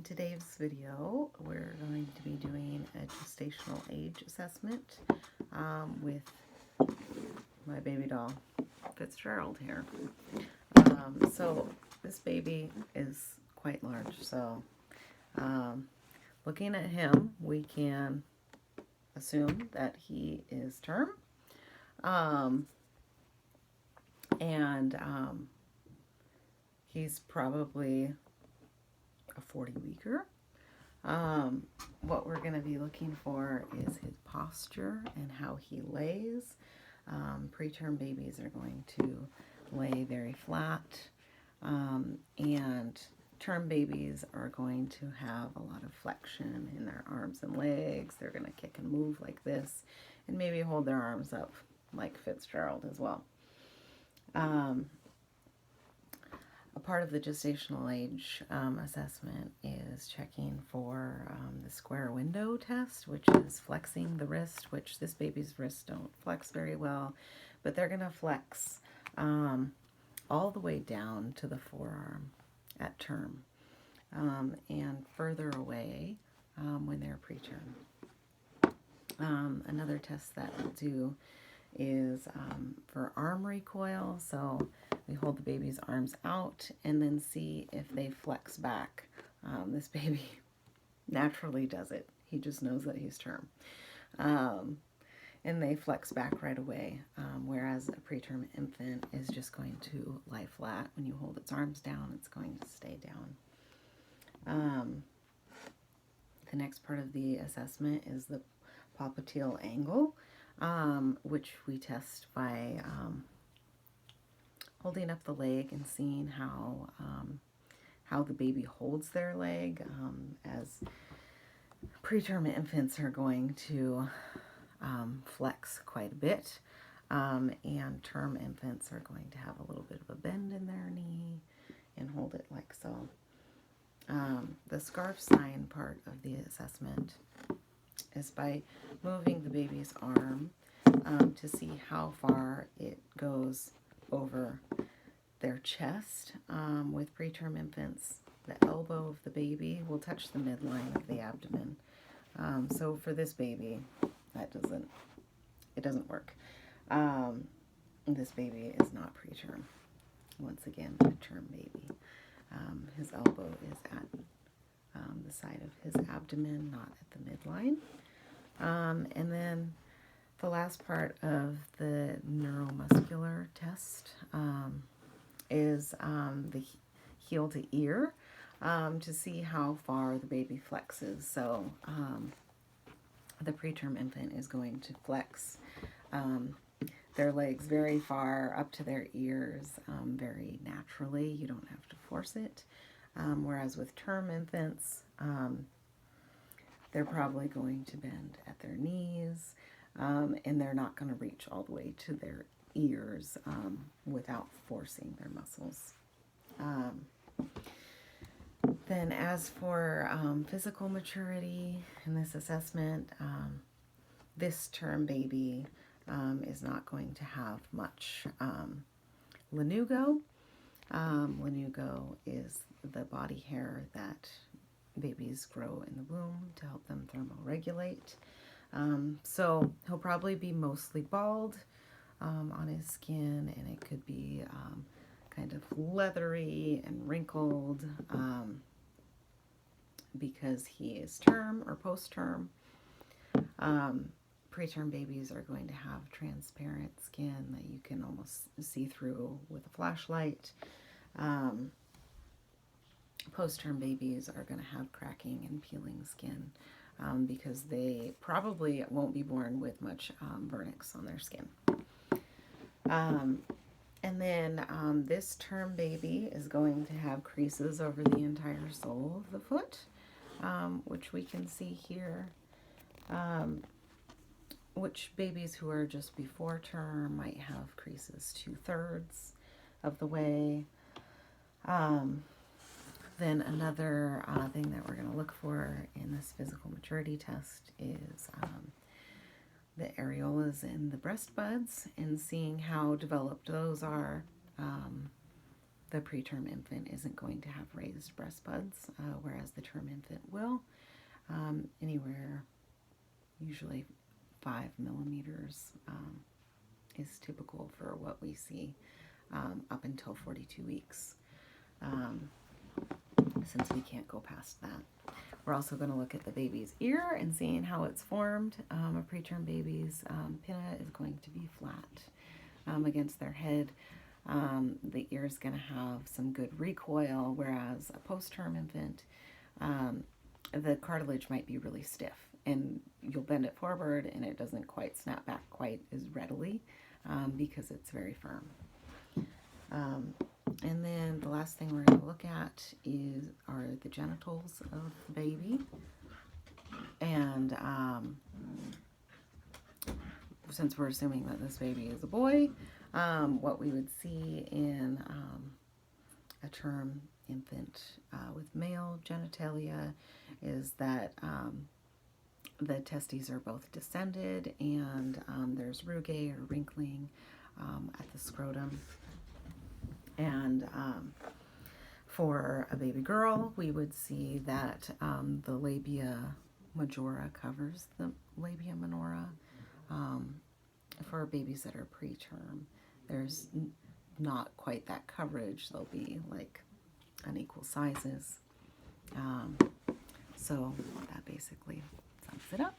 today's video, we're going to be doing a gestational age assessment with my baby doll, Fitzgerald here. So this baby is quite large, so looking at him, we can assume that he is term. He's probably a 40-weeker. What we're going to be looking for is his posture and how he lays. Preterm babies are going to lay very flat, and term babies are going to have a lot of flexion in their arms and legs. They're going to kick and move like this, and maybe hold their arms up like Fitzgerald as well. A part of the gestational age assessment is checking for the square window test, which is flexing the wrist, which this baby's wrists don't flex very well, but they're going to flex all the way down to the forearm at term, and further away when they're preterm. Another test that we'll do is for arm recoil. So we hold the baby's arms out and then see if they flex back. This baby naturally does it. He just knows that he's term. And they flex back right away, whereas a preterm infant is just going to lie flat. When you hold its arms down, it's going to stay down. The next part of the assessment is the popliteal angle, which we test by holding up the leg and seeing how the baby holds their leg, as preterm infants are going to flex quite a bit, and term infants are going to have a little bit of a bend in their knee and hold it like so. The scarf sign part of the assessment is by moving the baby's arm to see how far it goes over their chest. With preterm infants, the elbow of the baby will touch the midline of the abdomen. So for this baby, it doesn't work. This baby is not preterm. Once again, a term baby. His elbow is at the side of his abdomen, not at the midline. And then the last part of the neuromuscular test is the heel to ear, to see how far the baby flexes. So the preterm infant is going to flex their legs very far up to their ears, very naturally. You don't have to force it. Whereas with term infants, they're probably going to bend at their knees, and they're not going to reach all the way to their ears without forcing their muscles. Then as for physical maturity in this assessment, this term baby is not going to have much lanugo. Lanugo is the body hair that babies grow in the womb to help them thermoregulate. So he'll probably be mostly bald on his skin, and it could be kind of leathery and wrinkled because he is term or post-term. Preterm babies are going to have transparent skin that you can almost see through with a flashlight. Post-term babies are going to have cracking and peeling skin because they probably won't be born with much vernix on their skin. And then this term baby is going to have creases over the entire sole of the foot, which we can see here. Which babies who are just before term might have creases 2/3 of the way. Then another thing that we're going to look for in this physical maturity test is the areolas and the breast buds, and seeing how developed those are. the preterm infant isn't going to have raised breast buds, whereas the term infant will. Anywhere, usually 5 millimeters is typical for what we see up until 42 weeks, since we can't go past that. We're also going to look at the baby's ear and seeing how it's formed. A preterm baby's pinna is going to be flat against their head. The ear is going to have some good recoil, whereas a post-term infant, the cartilage might be really stiff, and you'll bend it forward and it doesn't quite snap back quite as readily because it's very firm. And then the last thing we're going to look at are the genitals of the baby. And since we're assuming that this baby is a boy, what we would see in a term infant with male genitalia is that the testes are both descended, and there's rugae or wrinkling at the scrotum. And for a baby girl, we would see that the labia majora covers the labia minora. For babies that are preterm, there's not quite that coverage. They'll be like unequal sizes. So that basically sums it up.